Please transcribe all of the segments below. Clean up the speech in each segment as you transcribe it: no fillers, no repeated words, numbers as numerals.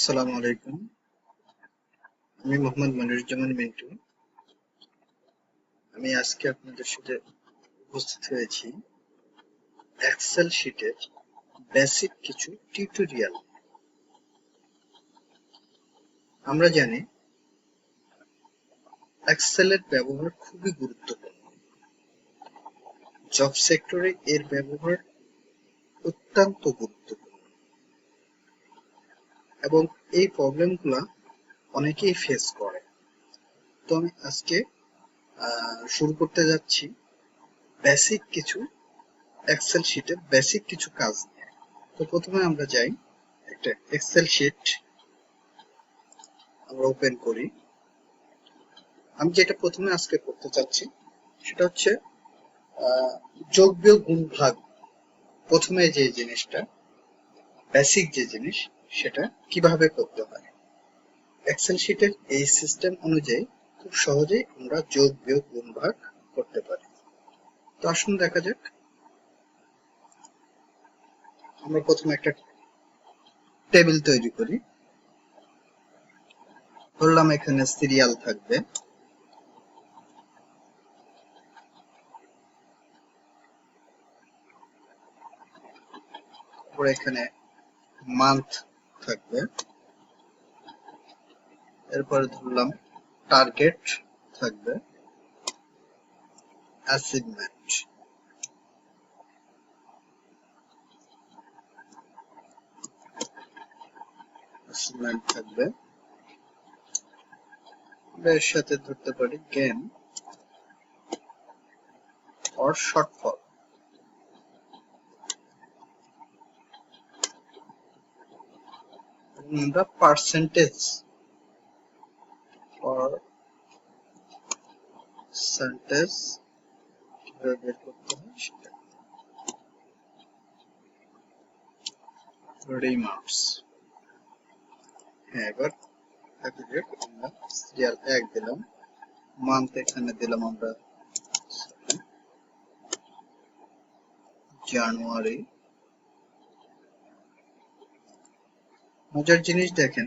আসসালামু আলাইকুম। আমি মোহাম্মদ মনিরুজ্জামান মিন্টু। আমি আজকে আপনাদের সাথে উপস্থিত হয়েছি এক্সেল শিটের বেসিক কিছু টিউটোরিয়াল। আমরা জানি এক্সেলের ব্যবহার খুবই গুরুত্বপূর্ণ। জব সেক্টরে এর ব্যবহার অত্যন্ত গুরুত্বপূর্ণ এবং এই প্রবলেমগুলো অনেকেই ফেস করে। তো আমি আজকে শুরু করতে যাচ্ছি বেসিক কিছু এক্সেল শিটের বেসিক কিছু কাজ নিয়ে। তো প্রথমে আমরা যাই, একটা এক্সেল শিট আমরা ওপেন করি। আমি যেটা প্রথমে আজকে করতে চাচ্ছি সেটা হচ্ছে যোগ বিয়োগ গুণ ভাগ। প্রথমে যে জিনিসটা বেসিক যে জিনিস সেটা কিভাবে করতে হয় এক্সেল শিটের এই সিস্টেম অনুযায়ী খুব সহজেই আমরা যোগ বিয়োগ গুণ ভাগ করতে পারি। তো আসুন দেখা যাক। আমরা প্রথমে একটা টেবিল তৈরি করি। ধরলাম এখানে সিরিয়াল থাকবে, তারপরে এখানে মান্থ থাকবে, এরপরে ধরলাম টার্গেট থাকবে, অ্যাচিভমেন্ট থাকবে, এর সাথে ধরতে পারি গেন অর শর্টফল। আমরা পার্সেন্টেজ কিভাবে বের করতে হয় সেটা, রিমার্কস। হ্যাঁ, এবার আমরা সিরিয়াল 1 দিলাম, মান্থ এখানে দিলাম আমরা জানুয়ারি। মজার জিনিস দেখেন,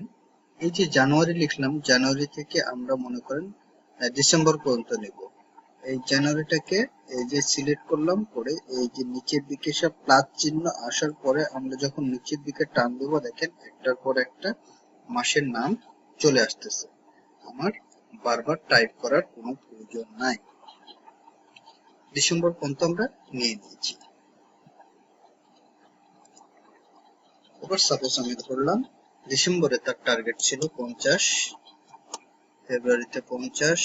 এই যে জানুয়ারি লিখলাম, জানুয়ারি থেকে আমরা মনে করেন ডিসেম্বর পর্যন্ত নেব। এই জানুয়ারিটাকে এই যে সিলেক্ট করলাম, করে এই যে নিচের দিকে সব প্লাস চিহ্ন আসার পরে আমরা যখন নিচের দিকে টান দেব, দেখেন একটার পর একটা মাসের নাম চলে আসতেছে। আমার বারবার টাইপ করার কোনো প্রয়োজন নাই। ডিসেম্বর পর্যন্ত আমরা নিয়ে নিয়েছি। এবার সাপোজ আমি ধরলাম ডিসেম্বরে তার টার্গেট ছিল 50, ফেব্রুয়ারিতে 50,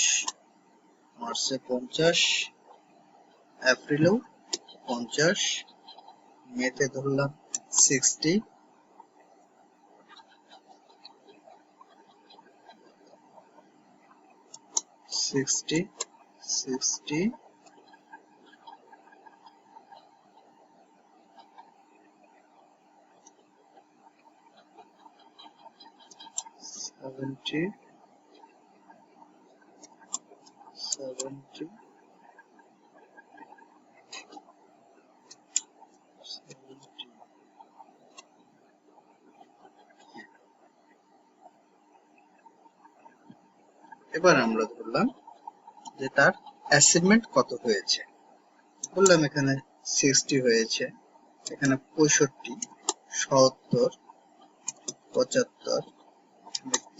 মার্চে 50, এপ্রিলেও 50, মেতে ধরলাম 60, এবার আমরা ধরলাম যে তার অ্যাচিভমেন্ট কত হয়েছে। বললাম এখানে 60 হয়েছে, এখানে 65, 70, 75,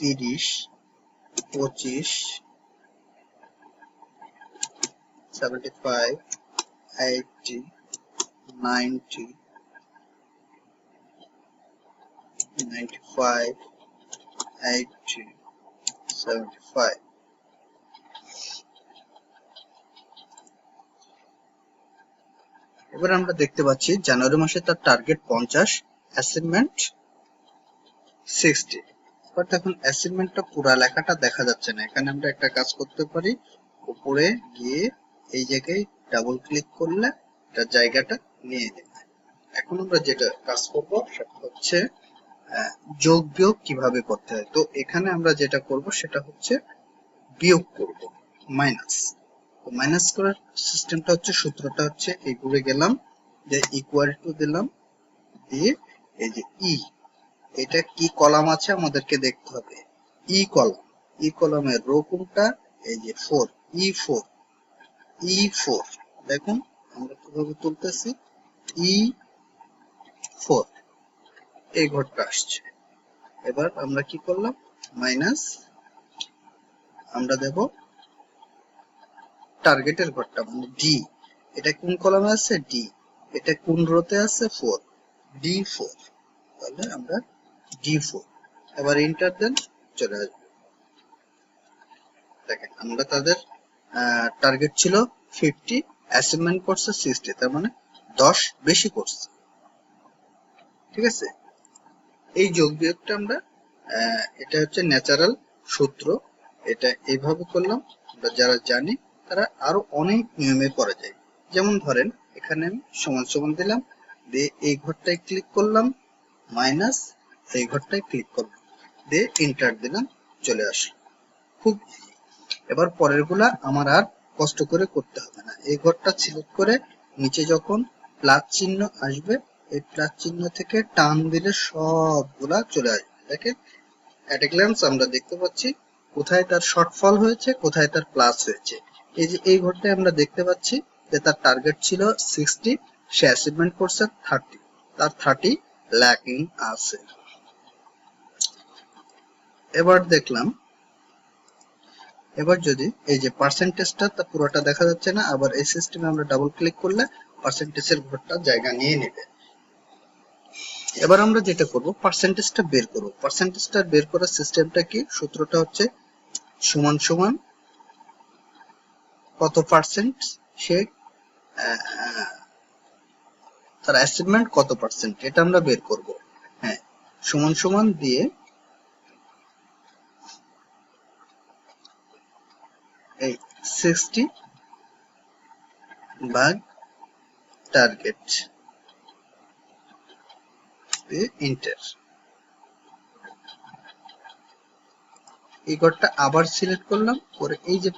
30, 25, 75, 80, 90, 95, 80, 75। এবার আমরা দেখতে পাচ্ছি জানুয়ারি মাসে তার টার্গেট 50, অ্যাচিভমেন্ট 60। এবার দেখুন অ্যাচিভমেন্টটা পুরা লেখাটা দেখা যাচ্ছে না। এখানে আমরা একটা কাজ করতে পারি, উপরে গিয়ে এই জায়গায় ডাবল ক্লিক করলে এটা জায়গাটা নিয়ে নেবে। এখন আমরা যেটা কাজ করব সেটা হচ্ছে যোগ বিয়োগ কিভাবে করতে হয়। তো এখানে আমরা যেটা করব সেটা হচ্ছে বিয়োগ করব, মাইনাস। তো মাইনাস করার সিস্টেমটা হচ্ছে, সূত্রটা হচ্ছে এই ঘুরে গেলাম, যে ইকুয়াল টু দিলাম, দিয়ে এই যে এটা কি কলাম আছে আমাদেরকে দেখতে হবে, ই কলাম। ই কলামের রো কোনটা, এই যে 4, E4, E4 দেখুন আমরা কিভাবে তুলতেছি, E4 এই ঘরটা আসছে। এবার আমরা কি করলাম, মাইনাস আমরা দেব টার্গেটের ঘরটা মানে ডি, এটা কোন কলামে আছে, ডি, এটা কোন রোতে আছে, 4, D4, তাহলে আমরা D4, এবার এন্টার দেন, চলে আসবে। দেখেন আমরা তাদের টার্গেট ছিল 50, অ্যাসাইনমেন্ট করছে 60, তার মানে 10 বেশি করছে। ঠিক আছে, এই যোগ বিয়োগটা আমরা এটা হচ্ছে ন্যাচারাল সূত্র, এটা এইভাবে করলাম। আমরা যারা জানি তারা আরো অনেক নিয়মে করা যায়। যেমন ধরেন এখানে আমি সমান সমান দিলাম, দিয়ে এই ঘরটায় ক্লিক করলাম, মাইনাস এই ঘরটায় ক্লিক করলাম, দিয়ে এন্টার দিলাম, চলে আসলো। খুব, এবার পরের গুলা আমার আর কষ্ট করে করতে হবে না। এই ঘরটা সিলেক্ট করে নিচে যখন প্লাস চিহ্ন আসবে, এই প্লাস চিহ্ন থেকে টান দিলে সবগুলা চলে আসবে। দেখেন এট এ গ্ল্যান্স আমরা দেখতে পাচ্ছি কোথায় তার শর্টফল হয়েছে, কোথায় তার প্লাস হয়েছে। এই যে এই ঘরটায় আমরা দেখতে পাচ্ছি যে তার টার্গেট ছিল 60, সে অ্যাচিভমেন্ট করছে 30, তার 30 ল্যাকিং আছে। এবার দেখলাম, এবার যদি এই যে পার্সেন্টেজটা তা পুরোটা দেখা যাচ্ছে না, আবার এই সিস্টেমে আমরা ডাবল ক্লিক করলে পার্সেন্টেজের ঘরটা জায়গা নিয়ে নেবে। এবার আমরা যেটা করব, পার্সেন্টেজটা বের করব। পার্সেন্টেজটা বের করার সিস্টেমটা কি, সূত্রটা হচ্ছে সমান সমান কত পার্সেন্ট সে তার অ্যাচিভমেন্ট কত পার্সেন্ট, এটা আমরা বের করব। হ্যাঁ, সমান সমান দিয়ে এই 60 ভাগ টার্গেট, এন্টার। এই ঘরটা আবার সিলেক্ট করলাম, পরে এই যে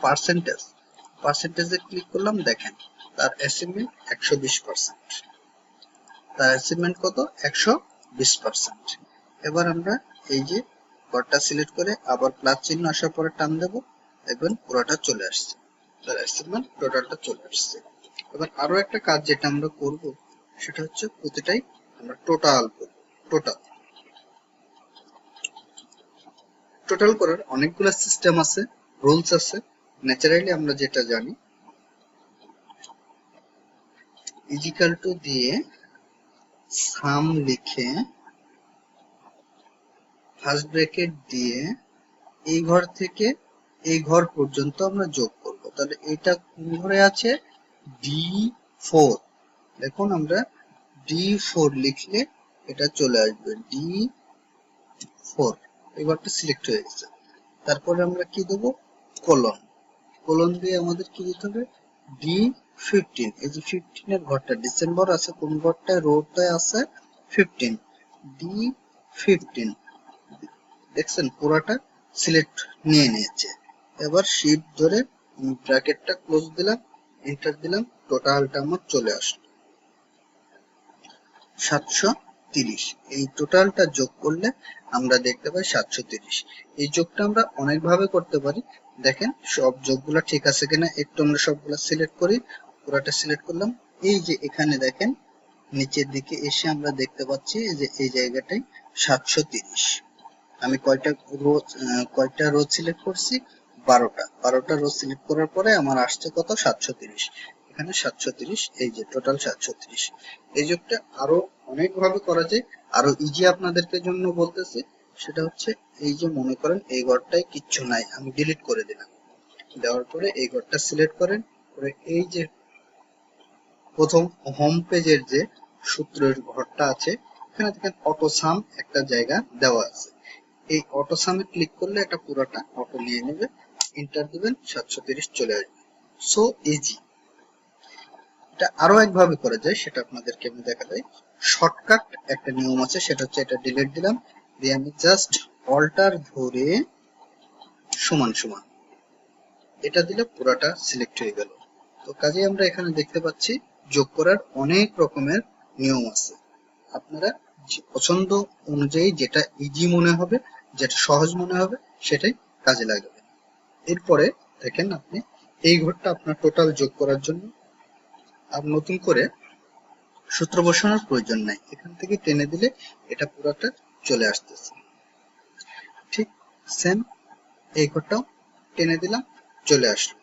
পার্সেন্টেজে ক্লিক করলাম, দেখেন তার অ্যাচিভমেন্ট 120%, তার অ্যাচিভমেন্ট কত, 120%। এবার আমরা এই যে ঘরটা সিলেক্ট করে আবার প্লাস চিহ্ন আসার পরে টান দেব, দেখবেন পুরোটা চলে আসছে, তার অ্যাচিভমেন্ট টোটালটা চলে আসছে। এবার আরো একটা কাজ যেটা আমরা করব, সেটা হচ্ছে প্রতিটাই আমরা টোটাল করব। টোটাল টোটাল করার অনেকগুলো সিস্টেম আছে, রুলস আছে। ন্যাচারালি আমরা যেটা জানি, ইজিক্যাল টু দিয়ে সাম লিখে ফার্স্ট ব্র্যাকেট দিয়ে এই ঘর থেকে এই ঘর পর্যন্ত আমরা যোগ করব। তাহলে এটা কোন ঘরে আছে, D4, দেখুন আমরা D4 লিখলে এটা চলে আসবে, D4, এই ঘরটা সিলেক্ট হয়ে গেছে। তারপরে আমরা কি দেবো, কোলন, কোলন দিয়ে আমাদের কি দিতে হবে, D15, এই যে 15 এর ঘরটা ডিসেম্বর আছে, কোন ঘরটায়, রোটায় আছে 15, D15, দেখছেন পুরোটা সিলেক্ট নিয়ে নিয়েছে। এবার শিফট ধরে ব্র্যাকেটটা ক্লোজ দিলাম, এন্টার দিলাম, টোটালটা আমার চলে আসলো 730। এই টোটালটা যোগ করলে আমরা দেখতে পাই 730। এই যোগটা আমরা অনেক ভাবে করতে পারি। দেখেন সব যোগগুলো ঠিক আছে কিনা একটু আমরা সবগুলো সিলেক্ট করি, পুরোটা সিলেক্ট করলাম। এই যে এখানে দেখেন নিচের দিকে এসে আমরা দেখতে পাচ্ছি যে এই জায়গাটায় 730। আমি কয়টা রো সিলেক্ট করছি, 12টা রো সিলেক্ট করার পরে আমার আসছে কত, 730। এখানে 730, এই যে টোটাল 730। এই যোগটা আরো অনেক ভাবে করা যায়, আরো ইজি আপনাদেরকে জন্য বলতেছি। সেটা হচ্ছে এই যে মনে করেন এই ঘরটায় কিচ্ছু নাই, আমি ডিলিট করে দিলাম, দেওয়ার পরে এই ঘরটা সিলেক্ট করেন, করে এই যে প্রথম হোম পেজের যে সূত্রের ঘরটা আছে, এখানে দেখেন অটো সাম একটা জায়গা দেওয়া আছে, এই অটো সামে ক্লিক করলে এটা পুরোটা অটো নিয়ে নেবে, এন্টার দিবেন, 730 চলে আসবে। So easy. এটা আরো একভাবে করা যায়, সেটা আপনাদেরকে আমি দেখা যায়। শর্টকাট একটা নিয়ম আছে, সেটা হচ্ছে এটা ডিলিট দিলাম, দিয়ে আমি জাস্ট অল্টার ধরে সমান সমান এটা দিলে পুরোটা সিলেক্ট হয়ে গেল। তো কাজে আমরা এখানে দেখতে পাচ্ছি যোগ করার অনেক রকমের নিয়ম আছে, আপনারা পছন্দ অনুযায়ী যেটা ইজি মনে হবে, যেটা সহজ মনে হবে সেটাই কাজে লাগাবেন। এরপরে দেখেন আপনি এই ঘরটা আপনার টোটাল যোগ করার জন্য আর নতুন করে সূত্র বসানোর প্রয়োজন নাই, এখান থেকে টেনে দিলে এটা পুরোটা চলে আসতেছে। ঠিক সেম এই ঘরটাও টেনে দিলাম, চলে আসলো।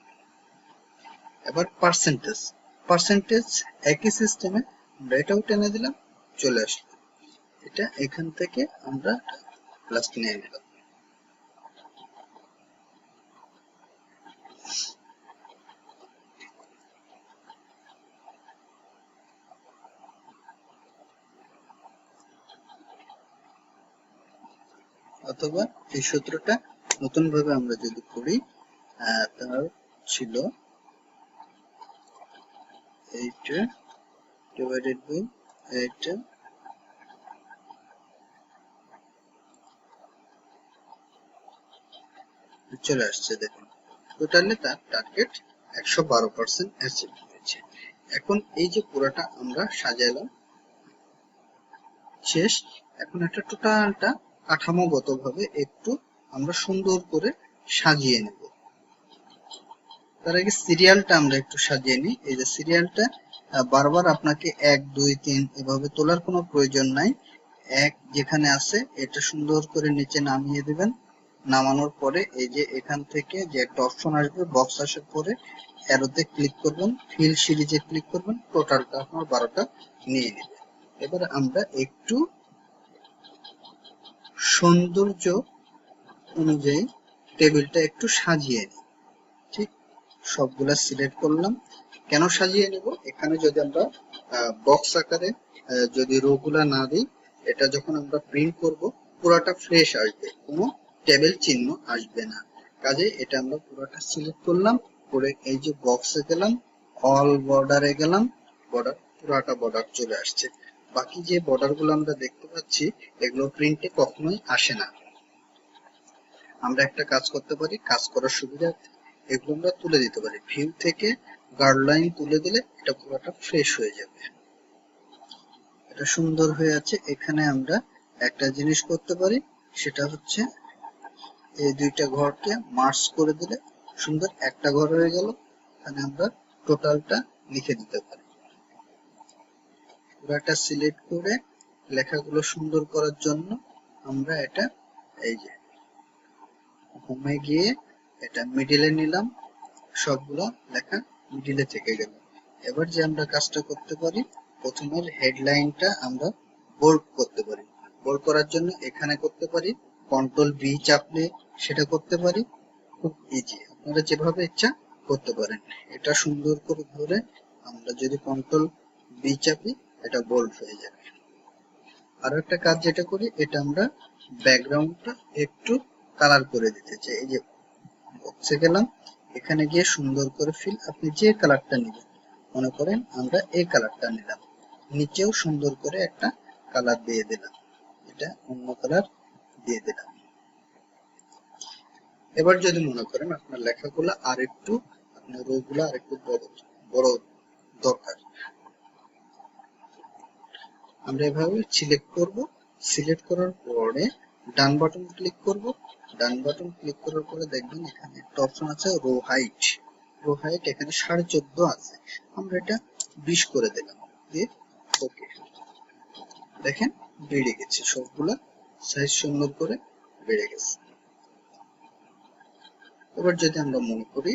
এবার পার্সেন্টেজ, পার্সেন্টেজ একই সিস্টেমে আমরা এটাও টেনে দিলাম, চলে আসলো। এটা এখান থেকে আমরা প্লাস নিয়ে নিলাম। অথবা এই সূত্রটা নতুন ভাবে আমরা যদি করি, তার ছিল 8 ডিভাইডেড বাই 8 চলে আসছে। দেখুন টোটালি তার টার্গেট 112% অ্যাচিভ হয়েছে। এখন এই যে পুরোটা আমরা সাজাইলাম, শেষ। এখন একটা টোটালটা কাঠামোগত ভাবে একটু আমরা সুন্দর করে সাজিয়ে নেব। তার আগে সিরিয়ালটা আমরা একটু সাজিয়ে নিই। এই যে সিরিয়ালটা বারবার আপনাকে 1 2 3 এভাবে তোলার কোনো প্রয়োজন নাই। এক যেখানে আছে এটা সুন্দর করে নিচে নামিয়ে দিবেন। নামানোর পরে এই যে এখান থেকে যে একটা অপশন আসবে, বক্স আসার পরে অ্যারোতে ক্লিক করবেন, ফিল সিরিজে ক্লিক করবেন, টোটালটা আপনার 12টা নিয়ে নেবে। এবার আমরা একটু সৌন্দর্য অনুযায়ী টেবিলটা একটু সাজিয়ে নিই। ঠিক সবগুলা সিলেক্ট করলাম। কেন সাজিয়ে নেব, এখানে যদি আমরা বক্স আকারে যদি রো গুলা না দিই, এটা যখন আমরা প্রিন্ট করব পুরাটা ফ্রেশ আসবে, কোনো টেবিল চিহ্ন আসবে না। কাজে এটা আমরা পুরাটা সিলেক্ট করলাম, করে এই যে বক্সে গেলাম, অল বর্ডারে গেলাম, বর্ডার পুরাটা বর্ডার চলে আসছে। বাকি যে বর্ডার গুলো আমরা দেখতে পাচ্ছি এগুলো প্রিন্টে কখনোই আসে না। আমরা একটা কাজ করতে পারি, কাজ করার সুবিধার্থে এগুলো আমরা তুলে দিতে পারি। ভিউ থেকে গাইডলাইন তুলে দিলে এটা পুরোটা ফ্রেশ হয়ে যাবে। এটা সুন্দর হয়ে আছে। এখানে আমরা একটা জিনিস করতে পারি, সেটা হচ্ছে এই দুইটা ঘরকে মার্জ করে দিলে সুন্দর একটা ঘর হয়ে গেল। এখানে আমরা টোটালটা লিখে দিতে পারি। পুরাটা সিলেক্ট করে লেখাগুলো সুন্দর করার জন্য আমরা এটা এই যে হোমে গিয়ে এটা মিডিলে নিলাম, সবগুলো লেখা মিডিলে থেকে গেল। এবার যে আমরা কাজটা করতে পারি, প্রথমের হেডলাইনটা আমরা বোল্ড করতে পারি। বোল্ড করার জন্য এখানে করতে পারি, কন্ট্রোল বি চাপলে সেটা করতে পারি। খুব ইজি, আপনারা যেভাবে ইচ্ছা করতে পারেন। এটা সুন্দর করে ধরে আমরা যদি কন্ট্রোল বি চাপি এটা বোল্ড হয়ে যাবে। আরো একটা কাজ যেটা করি, এটা আমরা ব্যাকগ্রাউন্ডটা একটু কালার করে দিতে চাই। এই যে বক্সে গেলাম, এখানে গিয়ে সুন্দর করে ফিল, আপনি যে কালারটা নেবেন, মনে করেন আমরা এই কালারটা নিলাম, নিচেও সুন্দর করে একটা কালার দিয়ে দিলাম, এটা অন্য কালার দিয়ে দিলাম। এবার যদি মনে করেন আপনার লেখাগুলো আর একটু, আপনার রো গুলো আর একটু বড় বড় দরকার, আমরা এভাবে সিলেক্ট করব। সিলেক্ট করার পরে ডান বাটন ক্লিক করব। ডান বাটন ক্লিক করার পরে দেখবেন এখানে একটা অপশন আছে রো হাইট। রো হাইট এখানে 14.5 আছে, আমরা এটা 20 করে দিলাম, দিয়ে ওকে। দেখেন বেড়ে গেছে, সবগুলা সাইজ সুন্দর করে বেড়ে গেছে। এবার যদি আমরা মনে করি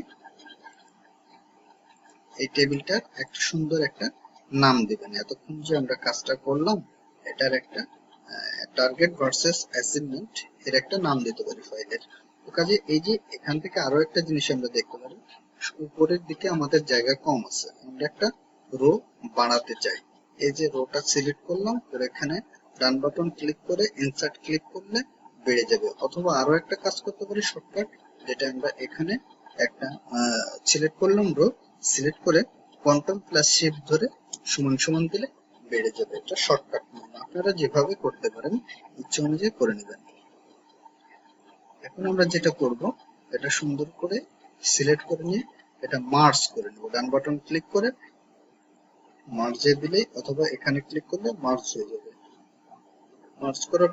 এই টেবিলটার একটা সুন্দর একটা নাম দিবেন, এতক্ষণ যে আমরা কাজটা করলাম এটার একটা টার্গেট ভার্সেস অ্যাচিভমেন্ট এর একটা নাম দিতে পারি ফাইলের। তো কাজে এই যে এখান থেকে আরো একটা জিনিস আমরা দেখতে পারি, উপরের দিকে আমাদের জায়গা কম আছে, আমরা একটা রো বাড়াতে চাই। এই যে রোটা সিলেক্ট করলাম, করে এখানে ডান বাটন ক্লিক করে ইনসার্ট ক্লিক করলে বেড়ে যাবে। অথবা আরো একটা কাজ করতে পারি শর্টকাট, যেটা আমরা এখানে একটা সিলেক্ট করলাম রো, সিলেক্ট করে কন্ট্রোল প্লাস শিফট ধরে সমান সমান দিলে বেড়ে যাবে। এটা শর্টকাট নাম, আপনারা যেভাবে করতে পারেন ইচ্ছা অনুযায়ী করে নেবেন। এখন আমরা যেটা করব, এটা সুন্দর করে সিলেক্ট করে নিয়ে এটা মার্জ করে নেব। ডান বাটন ক্লিক করে মার্জে দিলে অথবা এখানে ক্লিক করলে মার্জ হয়ে যাবে। মার্জ করার